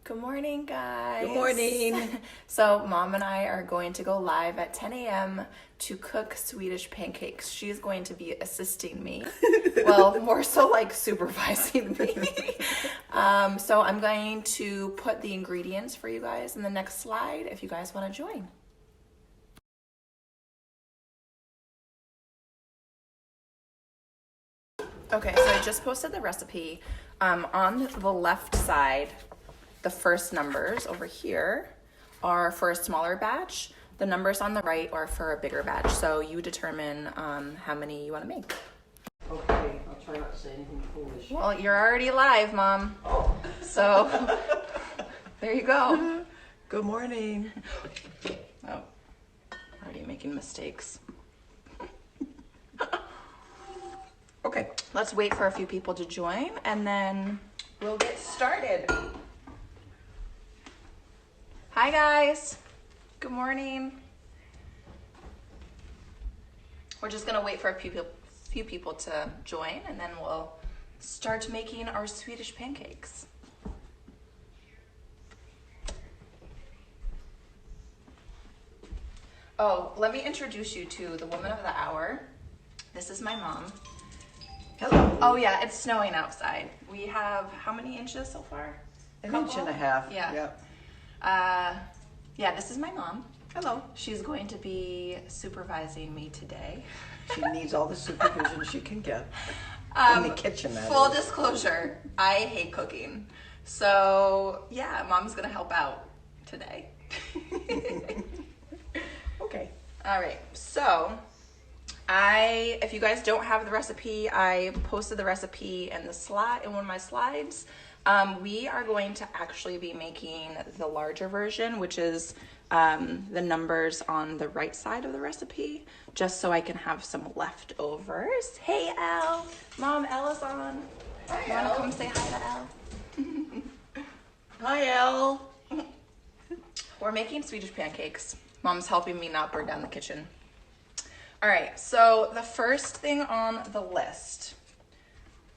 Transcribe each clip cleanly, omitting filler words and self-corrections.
Good morning, guys. Good morning. So Mom and I are going to go live at 10 a.m. to cook Swedish pancakes. She's going to be assisting me. Well, more so like supervising me. So I'm going to put the ingredients for you guys in the next slide if you guys want to join. Okay, so I just posted the recipe. On the left side, the first numbers over here are for a smaller batch. The numbers on the right are for a bigger batch. So you determine how many you want to make. Okay, I'll try not to say anything foolish. Well, you're already live, Mom. Oh. So there you go. Good morning. Oh, already making mistakes. Okay. Let's wait for a few people to join and then we'll get started. Hi guys, good morning. We're just gonna wait for a few people to join and then we'll start making our Swedish pancakes. Oh, let me introduce you to the woman of the hour. This is my mom. Hello. Oh yeah, it's snowing outside. We have how many inches so far? An inch and a half. Yeah. Yep. Yeah, this is my mom. Hello. She's going to be supervising me today. She needs all the supervision she can get in the kitchen. That Full is. disclosure, I hate cooking. So yeah, Mom's gonna help out today. Okay. All right, so if you guys don't have the recipe, I posted the recipe in one of my slides. We are going to actually be making the larger version, which is the numbers on the right side of the recipe, just so I can have some leftovers. Hey, Elle. Mom, Elle is on. Hi, You want to Elle. come say hi to Elle? Hi, Elle. We're making Swedish pancakes. Mom's helping me not burn down the kitchen. All right, so the first thing on the list,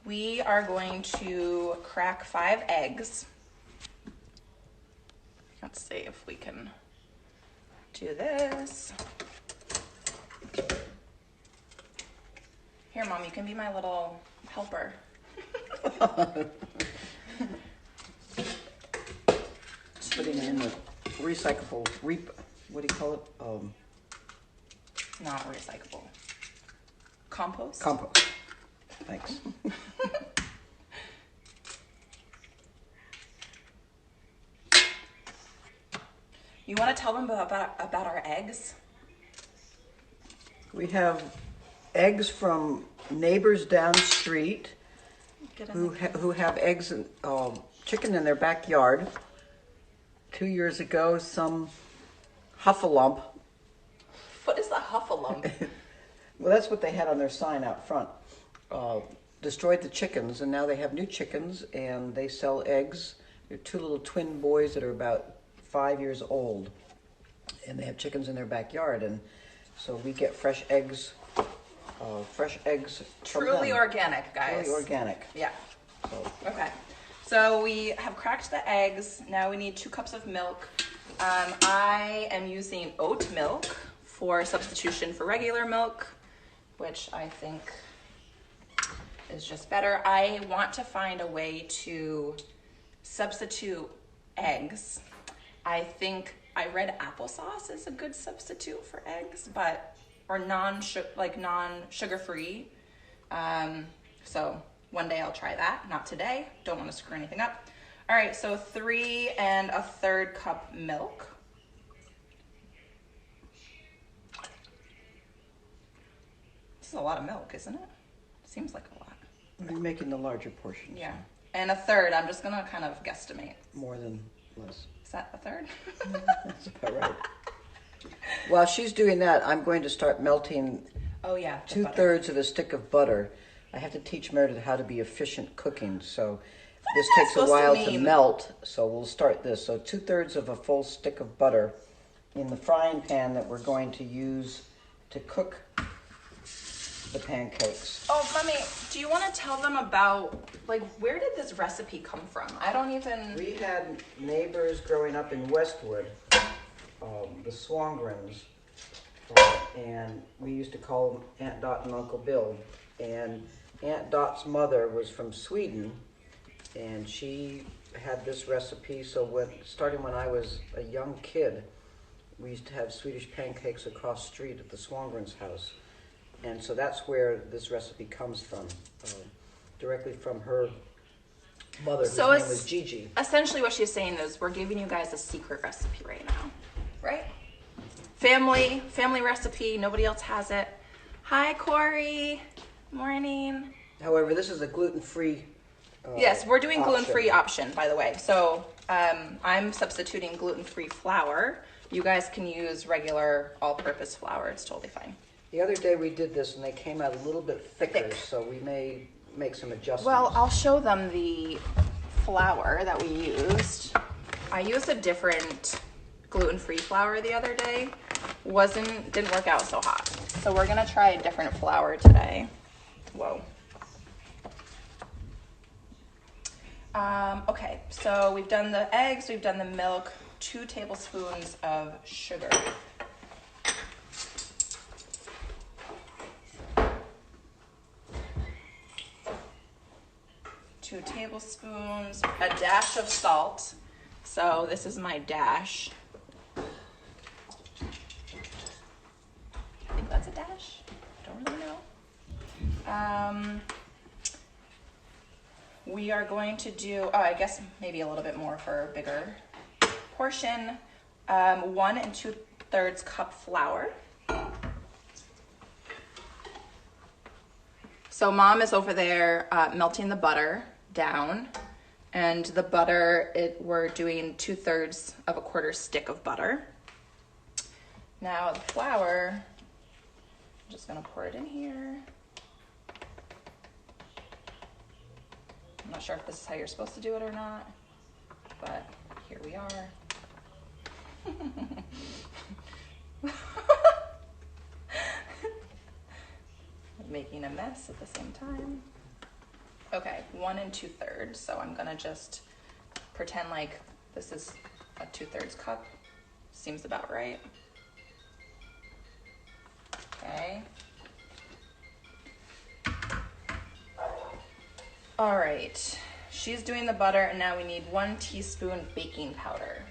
we are going to crack 5 eggs. Let's see if we can do this. Here, Mom, you can be my little helper. Putting it in the recyclable, what do you call it? Not recyclable. Compost? Compost. Thanks. You want to tell them about our eggs? We have eggs from neighbors down the street who have eggs and chicken in their backyard. 2 years ago, some huffalump. What is a huffalump? Well, that's what they had on their sign out front. Destroyed the chickens, and now they have new chickens, and they sell eggs. They're 2 little twin boys that are about 5 years old, and they have chickens in their backyard, and so we get fresh eggs from Truly them. organic, guys. Truly organic. Yeah. So, Okay. So we have cracked the eggs. Now we need 2 cups of milk. I am using oat milk for substitution for regular milk, which I think is just better. I want to find a way to substitute eggs. I think I read applesauce is a good substitute for eggs, or non-sugar free. So one day I'll try that, not today. Don't want to screw anything up. All right, so 3 1/3 cup milk. This is a lot of milk, isn't it? Seems like a lot. we're making the larger portions. Yeah, and 1/3, I'm just gonna kind of guesstimate. More than less. Is that 1/3? That's about right. While she's doing that, I'm going to start melting Oh yeah, the butter. 2/3 of a stick of butter. I have to teach Meredith how to be efficient cooking, so this that takes a supposed to while to mean? melt. So we'll start this. So 2/3 of a full stick of butter in the frying pan that we're going to use to cook the pancakes. Oh, Mommy, do you want to tell them about, like, where did this recipe come from? I don't even... We had neighbors growing up in Westwood, the Swangrens, and we used to call them Aunt Dot and Uncle Bill. And Aunt Dot's mother was from Sweden, and she had this recipe. So starting when I was a young kid, we used to have Swedish pancakes across the street at the Swangrens' house. And so that's where this recipe comes from, directly from her mother, whose name was Gigi. Essentially what she's saying is we're giving you guys a secret recipe right now, right? Family recipe, nobody else has it. Hi, Corey. Morning. However, this is a gluten-free yes, we're doing gluten-free option, by the way. So I'm substituting gluten-free flour. You guys can use regular all-purpose flour. It's totally fine. The other day we did this and they came out a little bit thicker, so we may make some adjustments. Well, I'll show them the flour that we used. I used a different gluten-free flour the other day. Didn't work out so hot. So we're gonna try a different flour today. Whoa. Okay, so we've done the eggs, we've done the milk, 2 tablespoons of sugar. Two tablespoons, a dash of salt. So this is my dash. I think that's a dash. Don't really know. We are going to do, I guess maybe a little bit more for a bigger portion. 1 2/3 cup flour. So Mom is over there melting the butter down, and the butter, we're doing 2/3 of a quarter stick of butter. Now the flour, I'm just gonna pour it in here. I'm not sure if this is how you're supposed to do it or not, but here we are. Making a mess at the same time. Okay, 1 2/3. So I'm gonna just pretend like this is a 2/3 cup. Seems about right. Okay. All right, she's doing the butter, and now we need 1 teaspoon baking powder.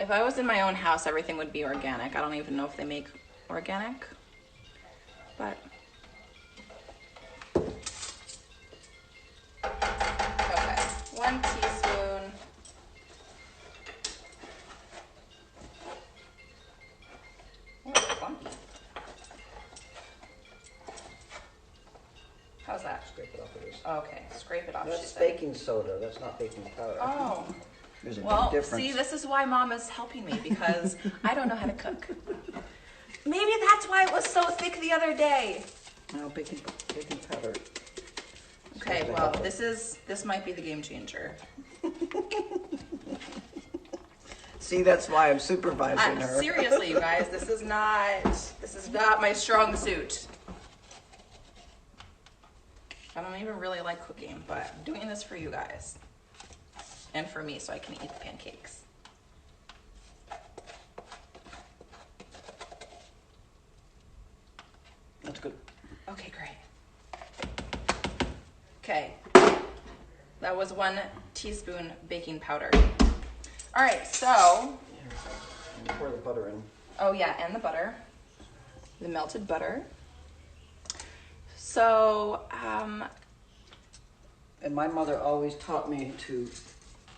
If I was in my own house, everything would be organic. I don't even know if they make organic, but okay, 1 teaspoon. Oh, it's clumpy. How's that? Scrape it off of this. Okay, scrape it off. That's baking soda. That's not baking powder. Oh. There's a Well, big difference. see, this is why Mom is helping me, because I don't know how to cook. Maybe that's why it was so thick the other day. No, baking powder. Okay, well, this might be the game changer. See, that's why I'm supervising her. Seriously, you guys, this is not my strong suit. I don't even really like cooking, but I'm doing this for you guys. And for me, so I can eat the pancakes. That's good. Okay, great. Okay, that was 1 teaspoon baking powder. All right, so. Pour the butter in. Oh yeah, and the butter, the melted butter. So, And my mother always taught me to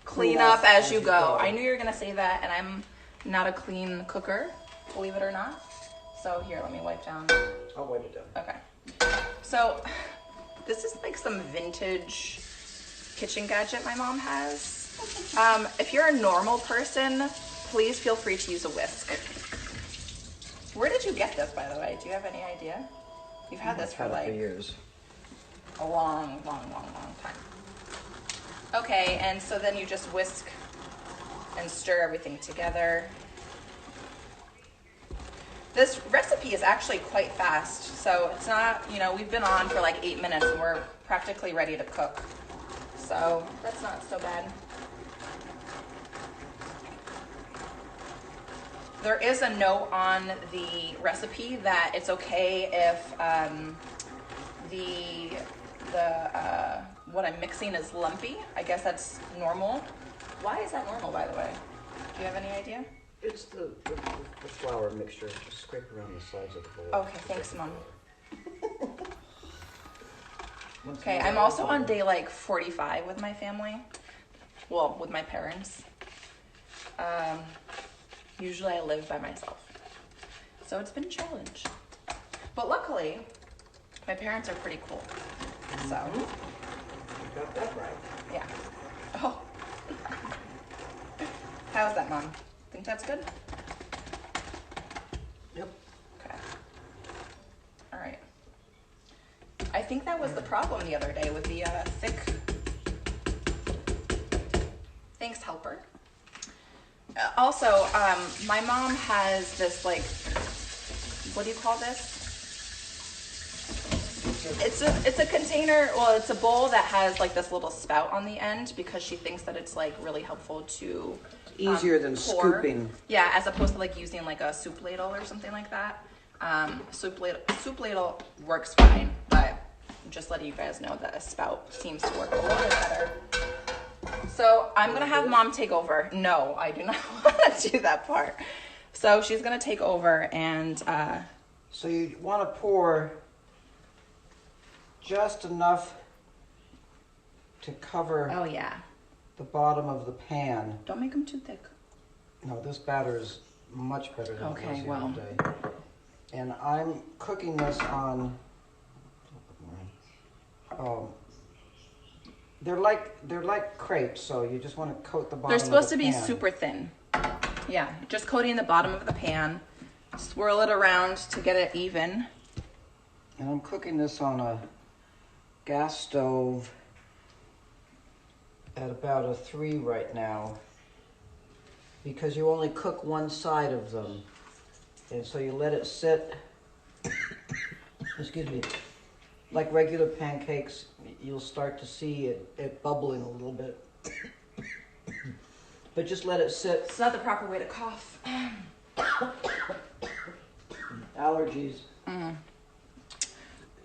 clean up as you go. I knew you were gonna say that, and I'm not a clean cooker, believe it or not. So here, let me wipe down. I'll wipe it down. Okay. So this is like some vintage kitchen gadget my mom has. If you're a normal person, please feel free to use a whisk. Where did you get this, by the way? Do you have any idea? You've had this for like years. A long time. Okay, and so then you just whisk and stir everything together. This recipe is actually quite fast, so it's not, you know, we've been on for like 8 minutes and we're practically ready to cook. So that's not so bad. There is a note on the recipe that it's okay if what I'm mixing is lumpy. I guess that's normal. Why is that normal, by the way? Do you have any idea? It's the flour mixture. Just scrape around the sides of the bowl. Okay, thanks, Mom. Okay, I'm also on day like 45 with my family. Well, with my parents. Usually I live by myself. So it's been a challenge. But luckily, my parents are pretty cool. So. You got that right. Yeah. Oh. How's that, Mom? Think that's good? Yep. Okay. All right. I think that was the problem the other day with the thick. Thanks, helper. Also, my mom has this, like, what do you call this? It's a container, well, it's a bowl that has like this little spout on the end because she thinks that it's like really helpful to Easier than pour. scooping. Yeah, as opposed to like using like a soup ladle or something like that. Soup ladle works fine, but I'm just letting you guys know that a spout seems to work a little bit better. So I'm gonna have Mom take over. No, I do not want to do that part. So she's gonna take over and So you want to pour just enough to cover oh yeah. the bottom of the pan. Don't make them too thick. No, this batter is much better than Okay, it was the well. other day. And I'm cooking this on. They're like crepes, so you just want to coat the bottom. They're supposed of the to be pan. super thin. Yeah, just coating the bottom of the pan. Swirl it around to get it even. And I'm cooking this on a gas stove at about a 3 right now because you only cook one side of them. And so you let it sit, excuse me, like regular pancakes, you'll start to see it bubbling a little bit. But just let it sit. It's not the proper way to cough. Allergies.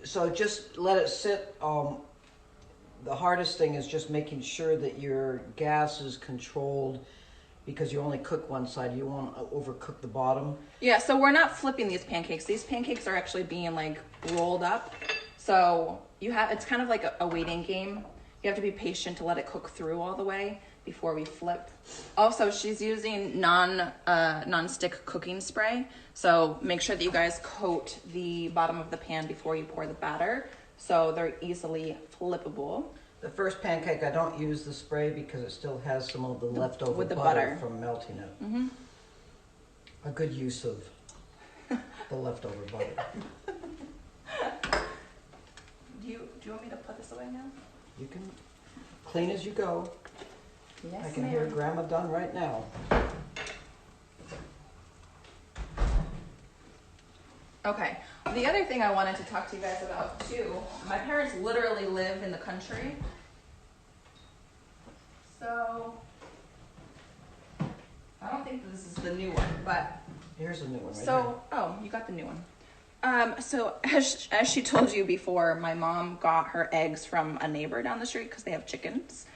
So just let it sit. The hardest thing is just making sure that your gas is controlled because you only cook one side. You won't overcook the bottom. Yeah, so we're not flipping these pancakes. These pancakes are actually being like rolled up. So it's kind of like a waiting game. You have to be patient to let it cook through all the way before we flip. Also, she's using non-stick cooking spray. So make sure that you guys coat the bottom of the pan before you pour the batter so they're easily flippable. The first pancake, I don't use the spray because it still has some of the leftover with the butter butter from melting it. Mm-hmm. A good use of the leftover butter. Do you want me to put this away now? You can clean as you go. Yes, I can hear Grandma done right now. Okay. The other thing I wanted to talk to you guys about too, my parents literally live in the country. So, I don't think this is the new one, but. Here's a new one right So, oh, you got the new one. So as she told you before, my mom got her eggs from a neighbor down the street because they have chickens.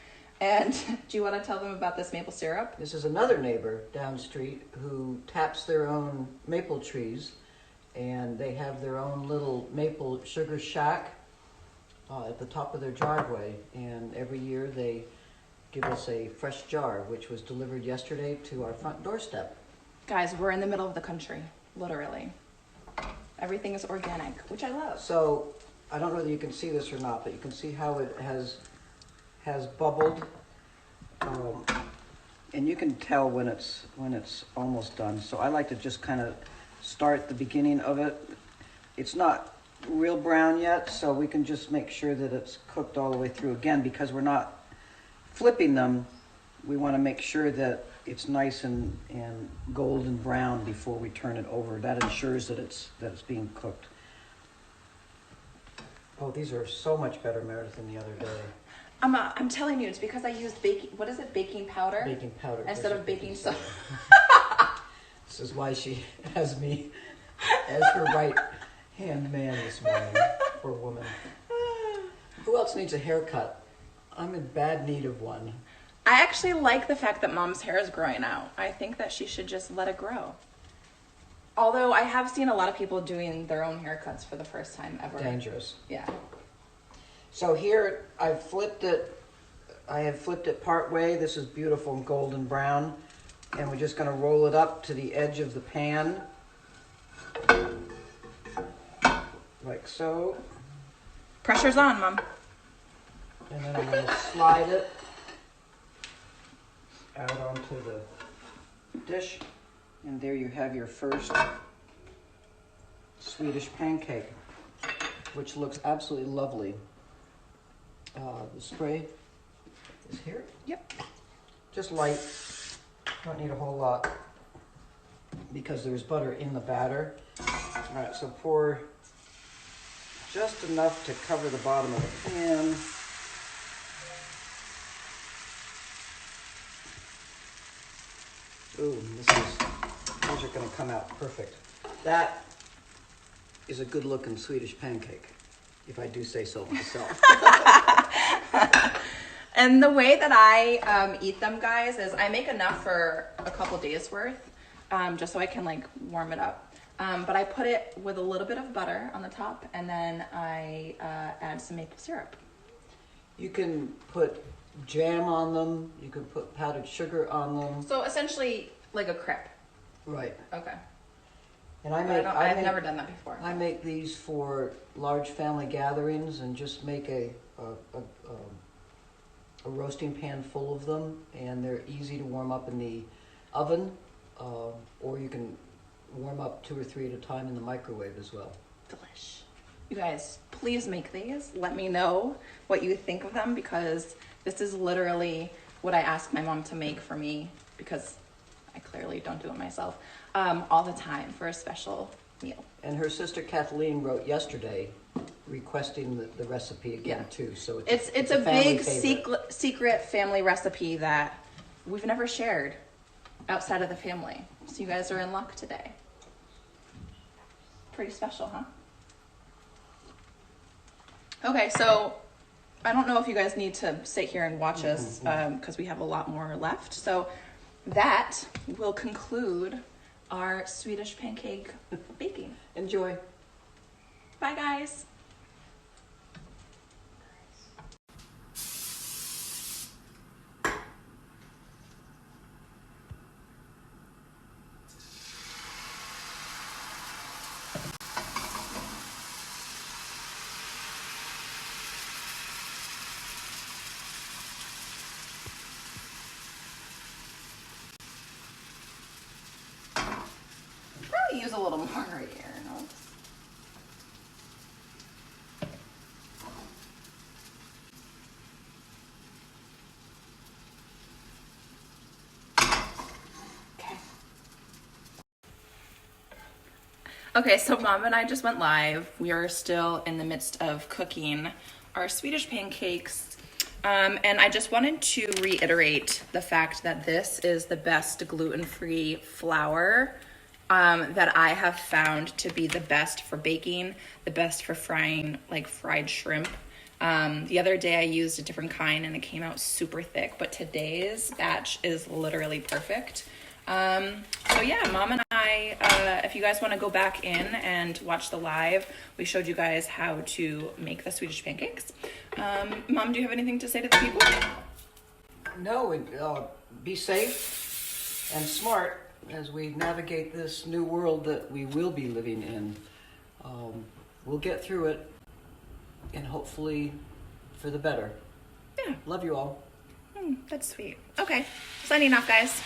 And do you want to tell them about this maple syrup? This is another neighbor down the street who taps their own maple trees, and they have their own little maple sugar shack at the top of their driveway. And every year they give us a fresh jar, which was delivered yesterday to our front doorstep. Guys, we're in the middle of the country, literally. Everything is organic, which I love. So I don't know whether you can see this or not, but you can see how it has bubbled, and you can tell when it's almost done. So I like to just kind of start the beginning of it. It's not real brown yet, so we can just make sure that it's cooked all the way through. Again, because we're not flipping them, we want to make sure that it's nice and golden brown before we turn it over. That ensures that it's being cooked. Oh, these are so much better, Meredith, than the other day. I'm telling you, it's because I used baking powder? Baking powder. Instead of baking soda. This is why she has me as her right-hand man this morning. Poor woman. Who else needs a haircut? I'm in bad need of one. I actually like the fact that Mom's hair is growing out. I think that she should just let it grow. Although I have seen a lot of people doing their own haircuts for the first time ever. Dangerous. Yeah. So here I have flipped it part way. This is beautiful and golden brown. And we're just going to roll it up to the edge of the pan. Like so. Pressure's on, Mom. And then I'm going to slide it out onto the dish. And there you have your first Swedish pancake, which looks absolutely lovely. The spray is here. Yep. Just light. Don't need a whole lot because there's butter in the batter. All right, so pour just enough to cover the bottom of the pan. Ooh, these are going to come out perfect. That is a good-looking Swedish pancake, if I do say so myself. And the way that I eat them, guys, is I make enough for a couple days worth, just so I can like warm it up. But I put it with a little bit of butter on the top, and then I add some maple syrup. You can put jam on them. You can put powdered sugar on them. So essentially like a crepe. Right. Okay. And I've never done that before. I make these for large family gatherings and just make a roasting pan full of them, and they're easy to warm up in the oven, or you can warm up 2 or 3 at a time in the microwave as well. Delish. You guys, please make these. Let me know what you think of them, because this is literally what I ask my mom to make for me, because I clearly don't do it myself, all the time for a special meal. And her sister Kathleen wrote yesterday requesting the recipe again, too. So it's a big secret family recipe that we've never shared outside of the family. So you guys are in luck today. Pretty special, huh? Okay, so I don't know if you guys need to sit here and watch us because we have a lot more left. So that will conclude our Swedish pancake baking. Enjoy. Bye, guys. Probably use a little more right here. No? Okay, so Mom and I just went live. We are still in the midst of cooking our Swedish pancakes. And I just wanted to reiterate the fact that this is the best gluten-free flour that I have found to be the best for baking, the best for frying, like fried shrimp. The other day I used a different kind and it came out super thick, but today's batch is literally perfect. So yeah, Mom and I, if you guys want to go back in and watch the live, we showed you guys how to make the Swedish pancakes. Mom, do you have anything to say to the people? No, be safe and smart as we navigate this new world that we will be living in. We'll get through it, and hopefully for the better. Yeah. Love you all. That's sweet. Okay, signing off, guys.